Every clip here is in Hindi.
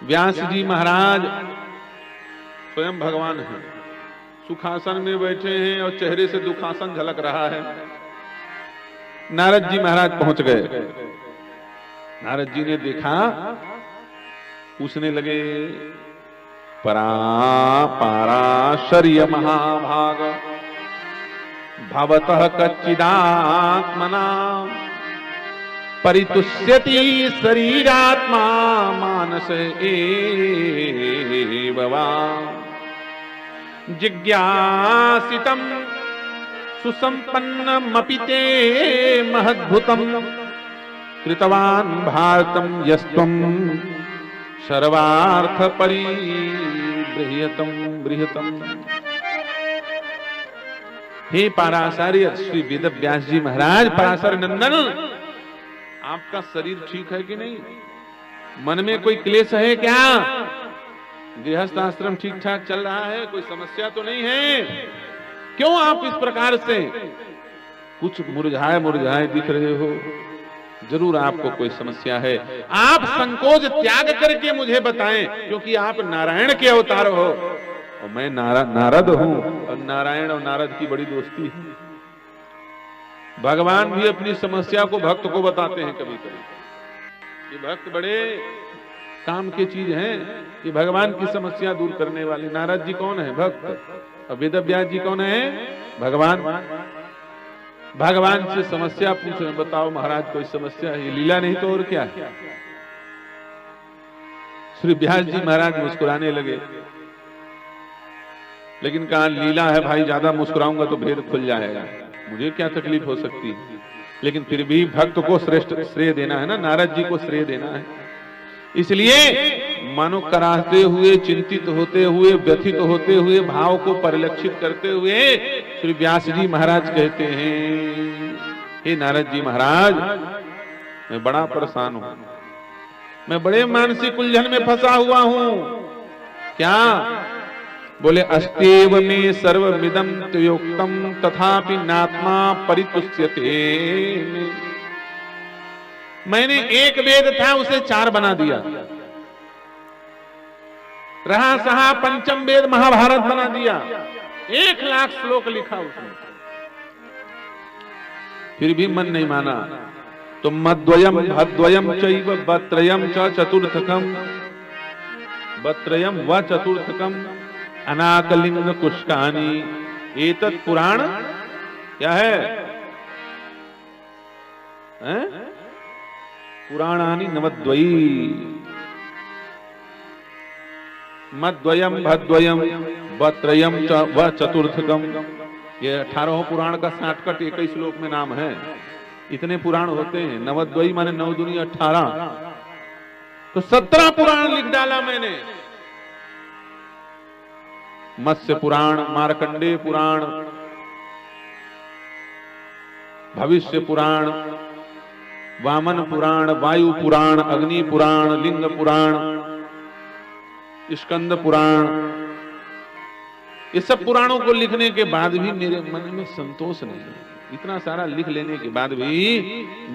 व्यास जी महाराज स्वयं भगवान हैं, सुखासन में बैठे हैं और चेहरे से दुखासन झलक रहा है। नारद जी महाराज पहुंच गए। नारद जी ने देखा, पूछने लगे, पराशर्य महाभाग भवतः कच्चिदात्मना परितुष्यति शरीरात्मा मानस एव वा जिज्ञासितं सुसंपन्नमपि ते महद्भुतं कृतवान् भारतं यस्त्वं सर्वार्थ परिबृहतम बृहतम। हे पराशर्य श्री वेद व्यास जी महाराज, पराशर नंदन, आपका शरीर ठीक है कि नहीं? मन में कोई क्लेश है क्या? गृहस्थ आश्रम ठीक ठाक चल रहा है? कोई समस्या तो नहीं है? क्यों आप इस प्रकार से कुछ मुरझाए मुरझाए दिख रहे हो? जरूर आपको कोई समस्या है। आप संकोच त्याग करके मुझे बताएं, क्योंकि आप नारायण के अवतार हो और मैं नारद हूं, और नारायण और नारद की बड़ी दोस्ती है। भगवान भी अपनी समस्या को भक्त को बताते हैं कभी कभी। ये भक्त बड़े काम की चीज है कि भगवान की समस्या दूर करने वाले। नारद जी कौन है? भक्त। और वेद व्यास जी कौन है? भगवान। भगवान से समस्या पूछ रहे, बताओ महाराज कोई समस्या है? ये लीला नहीं तो और क्या है? श्री व्यास जी महाराज मुस्कुराने लगे, लेकिन कहा लीला है भाई, ज्यादा मुस्कुराऊंगा तो भेद खुल जाएगा, मुझे क्या तकलीफ हो सकती है? लेकिन फिर भी भक्त को श्रेष्ठ श्रेय देना है ना, नारद जी को श्रेय देना है। इसलिए मनो कराते हुए, चिंतित होते हुए, व्यथित होते हुए, भाव को परिलक्षित करते हुए श्री व्यास जी महाराज कहते हैं, हे नारद जी महाराज, मैं बड़ा परेशान हूं, मैं बड़े मानसिक उलझन में फंसा हुआ हूं। क्या? बोले, अस्तेव में सर्वमिदं त्वयोक्तम तथापि नात्मा परितुष्यते। मैंने एक वेद था उसे 4 बना दिया, रहा सहा पंचम वेद महाभारत बना दिया, 1,00,000 श्लोक लिखा उसने, फिर भी मन नहीं माना। तो मद्वयम भद्वयम चैव बत्रयम च चतुर्थकम, बत्रयम व चतुर्थकम अनाकलिंग कुष्कानी एतत् पुराण। क्या है? पुराणानि नवद्वयी, मद्वयम भद्वयम बत्रयम व चतुर्थकम। ये 18 पुराण का शॉर्टकट 21 श्लोक में नाम है। इतने पुराण होते हैं। नवद्वयी माने 9 दूनी 18, तो 17 पुराण लिख डाला मैंने। मत्स्य पुराण, मार्कंडेय पुराण, भविष्य पुराण, वामन पुराण, वायु पुराण, अग्नि पुराण, लिंग पुराण, स्कंद पुराण। ये सब पुराणों को लिखने के बाद भी मेरे मन में संतोष नहीं है। इतना सारा लिख लेने के बाद भी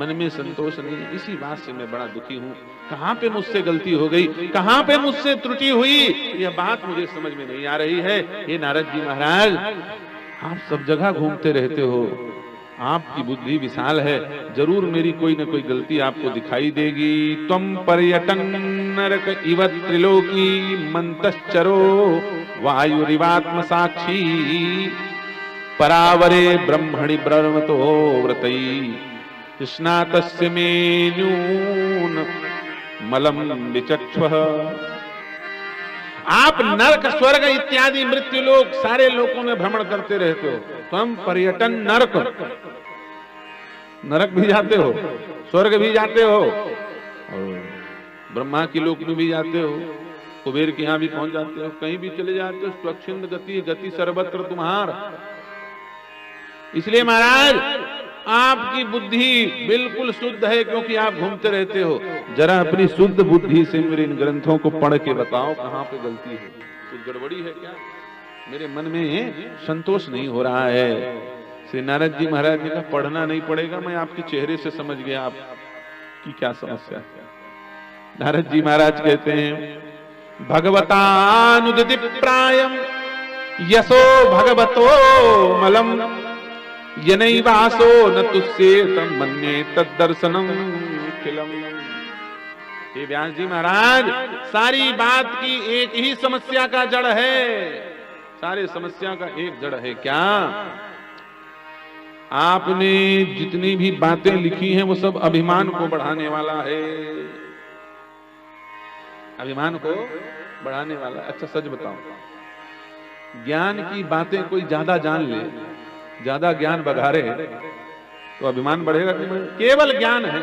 मन में संतोष नहीं है। इसी बात से मैं बड़ा दुखी हूं। कहां पे मुझसे गलती हो गई, कहां पे मुझसे त्रुटि हुई, यह बात मुझे समझ में नहीं आ रही है। ये नारद जी महाराज, आप सब जगह घूमते रहते हो, आपकी बुद्धि विशाल है, जरूर मेरी कोई न कोई गलती आपको दिखाई देगी। त्वं पर्यटन नरक इव त्रिलोकी मंतश्चरो वायुरिवात्म साक्षी परावरे ब्रह्मणि ब्रह्मतो व्रतई स्नातस्य मेन्यून मलम विचक्षुः। आप नरक, स्वर्ग इत्यादि मृत्यु लोक सारे लोकों में भ्रमण करते रहते हो। तुम पर्यटन नरक, नरक भी जाते हो, स्वर्ग भी जाते हो, और ब्रह्मा की लोक में भी जाते हो, कुबेर के यहाँ भी पहुंच जाते हो, कहीं भी चले जाते हो। स्वच्छंद गति, गति सर्वत्र तुम्हार। इसलिए महाराज, आपकी बुद्धि बिल्कुल शुद्ध है, क्योंकि आप घूमते रहते हो। जरा अपनी शुद्ध बुद्धि से मेरे इन ग्रंथों को पढ़ के बताओ, कहां पे गलती है, कुछ गड़बड़ी है क्या? मेरे मन में संतोष नहीं हो रहा है। श्री नारद जी महाराज ने कहा, पढ़ना नहीं पड़ेगा, मैं आपके चेहरे से समझ गया आपकी क्या समस्या है। नारद जी महाराज कहते हैं, भगवतानुदिप्रायम यशो भगवतो मलम यनैवासो न तुस्येतम मन्ये तद्दर्शनम खिलम। ये व्यास जी महाराज, सारी बात की एक ही समस्या का जड़ है, सारे समस्या का एक जड़ है क्या? आपने जितनी भी बातें लिखी हैं वो सब अभिमान को बढ़ाने वाला है, अभिमान को बढ़ाने वाला। अच्छा सच बताओ, ज्ञान की बातें कोई ज्यादा जान ले, ज्यादा ज्ञान बघारे तो अभिमान बढ़ेगा कि बढ़ेगा? केवल ज्ञान है।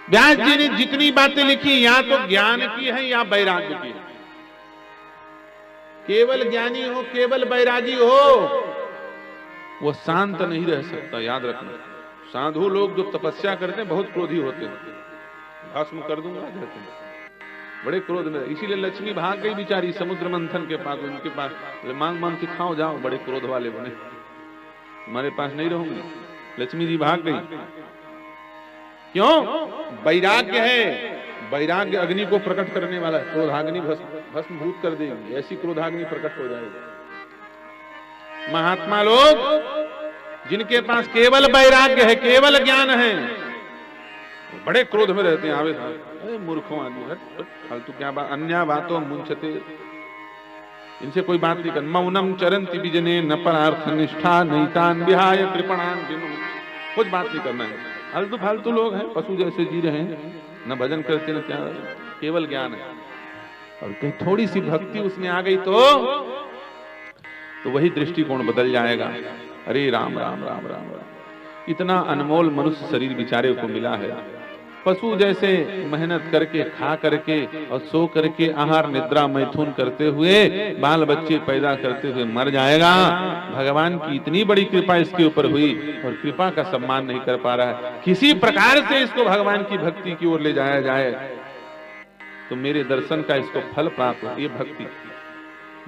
व्यास जी ने जितनी बातें लिखी या तो ज्ञान की है या वैराग्य की है। केवल ज्ञानी हो, केवल वैरागी हो, वो शांत नहीं रह सकता, याद रखना। साधु लोग जो तपस्या करते हैं बहुत क्रोधी होते हैं, भस्म कर दूंगा कहते हैं, बड़े क्रोध में। इसीलिए लक्ष्मी भाग गई बेचारी समुद्र मंथन के पास, उनके पास मांग मांग के खाओ जाओ, बड़े क्रोध वाले बने, तुम्हारे पास नहीं रहूंगी। लक्ष्मी जी भाग गई। क्यों? वैराग्य है, वैराग्य अग्नि को प्रकट करने वाला है। क्रोधाग्नि भस्मभूत कर देगी, ऐसी क्रोधाग्नि प्रकट हो जाएगी। महात्मा लोग जिनके पास केवल वैराग्य है, केवल ज्ञान है, बड़े क्रोध में रहते हैं। आवे अरे मूर्खों आदमी, फालतू क्या बात, अन्या बातों मुंचते, इनसे कोई बात नहीं कर। मौनम चरंति बिजने न परार्थ निष्ठा नैतान विहाय कृपणान बिनु, कुछ बात नहीं करना है। फालतू फालतू लोग हैं, पशु जैसे जी रहे हैं, न भजन करते न क्या, केवल ज्ञान है। और कहीं थोड़ी सी भक्ति उसमें आ गई तो वही दृष्टिकोण बदल जाएगा। अरे राम राम राम राम राम, इतना अनमोल मनुष्य शरीर बेचारे को मिला है। पशु जैसे मेहनत करके, खा करके और सो करके, आहार निद्रा मैथुन करते हुए, बाल बच्चे पैदा करते हुए मर जाएगा। भगवान की इतनी बड़ी कृपा इसके ऊपर हुई और कृपा का सम्मान नहीं कर पा रहा है। किसी प्रकार से इसको भगवान की भक्ति की ओर ले जाया जाए तो मेरे दर्शन का इसको फल प्राप्त हो। ये भक्ति,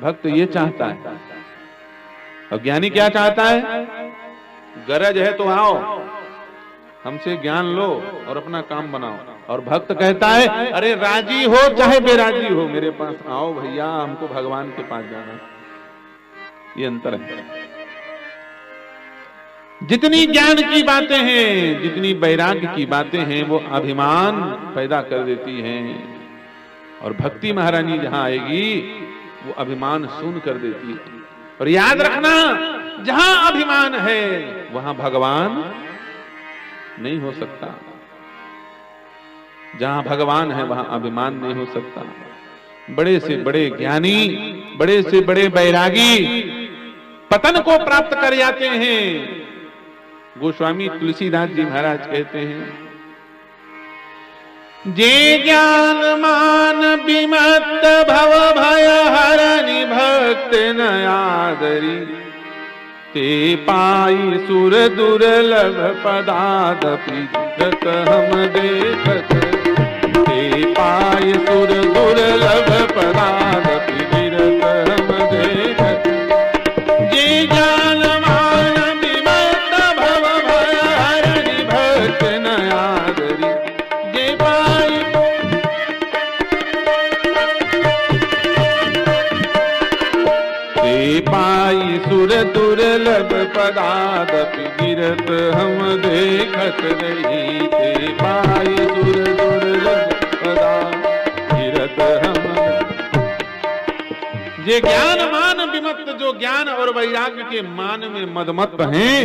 भक्त ये चाहता है। और ज्ञानी क्या चाहता है? गरज है तो आओ, हमसे ज्ञान लो और अपना काम बनाओ। और भक्त कहता है अरे राजी हो चाहे बेराजी हो, मेरे पास आओ भैया, हमको भगवान के पास जाना। ये अंतर है। जितनी ज्ञान की बातें हैं, जितनी वैराग्य की बातें हैं, वो अभिमान पैदा कर देती हैं। और भक्ति महारानी जहां आएगी वो अभिमान शून्य कर देती है। और याद रखना, जहां अभिमान है वहां भगवान नहीं हो सकता। जहां भगवान है वहां अभिमान नहीं हो सकता। बड़े से बड़े ज्ञानी, बड़े से बड़े वैरागी पतन को प्राप्त कर जाते हैं। गोस्वामी तुलसीदास जी महाराज कहते हैं, जे ज्ञान मान विमत्त भव भय हरनि भक्त न आदरी, ते पाई सुर दुर्लभ पदादपि जत हम देखत। ते पाई सुर दुर्लभ पदादपि गिरत हम देखत। जे ज्ञान मान विमत्त भव भय हरनि भक्त न आदरी, जे पाई ते पाई सुर दुर्लभ पदादपि गिरत हम देखत रही। ते पाई सुर दुर्लभ पदादपि गिरत हम। ये ज्ञान मान विमत्त, जो ज्ञान और वैराग्य के मान में मदमत्त हैं,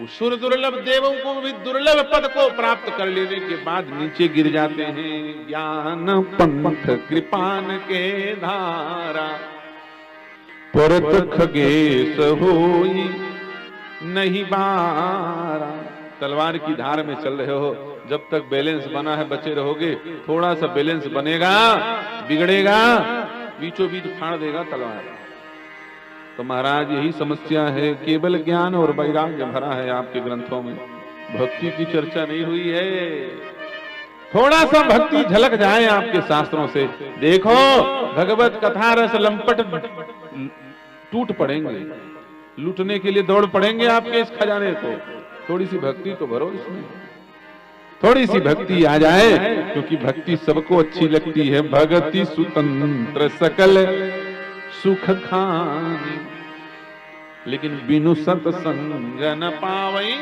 सुर दुर्लभ देवों को भी दुर्लभ पद को प्राप्त कर लेने के बाद नीचे गिर जाते हैं। ज्ञान पंथ कृपान के धारा, परत खगेश होई नहीं बारा। तलवार की धार में चल रहे हो, जब तक बैलेंस बना है बचे रहोगे। थोड़ा सा बैलेंस बनेगा, बिगड़ेगा, बीचों बीच फाड़ देगा तलवार। तो महाराज यही समस्या है। केवल ज्ञान और वैराग्य भरा है आपके ग्रंथों में, भक्ति की चर्चा नहीं हुई है। थोड़ा सा भक्ति झलक जाए आपके शास्त्रों से, देखो भगवत कथा रस लंपट टूट पड़ेंगे, लूटने के लिए दौड़ पड़ेंगे आपके इस खजाने को। थोड़ी सी भक्ति तो भरो इसमें। थोड़ी सी भक्ति आ जाए, क्योंकि भक्ति सबको अच्छी लगती है। भगति स्वतंत्र सकल सुख खानी, लेकिन बिनु सत्संग न पावई।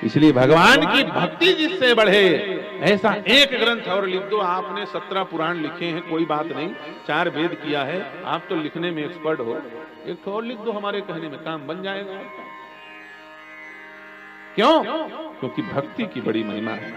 इसलिए भगवान की भक्ति जिससे बढ़े, ऐसा एक ग्रंथ और लिख दो। आपने 17 पुराण लिखे हैं, कोई बात नहीं, 4 वेद किया है, आप तो लिखने में एक्सपर्ट हो, एक और लिख दो, हमारे कहने में काम बन जाएगा। क्यों? क्योंकि भक्ति की बड़ी महिमा है।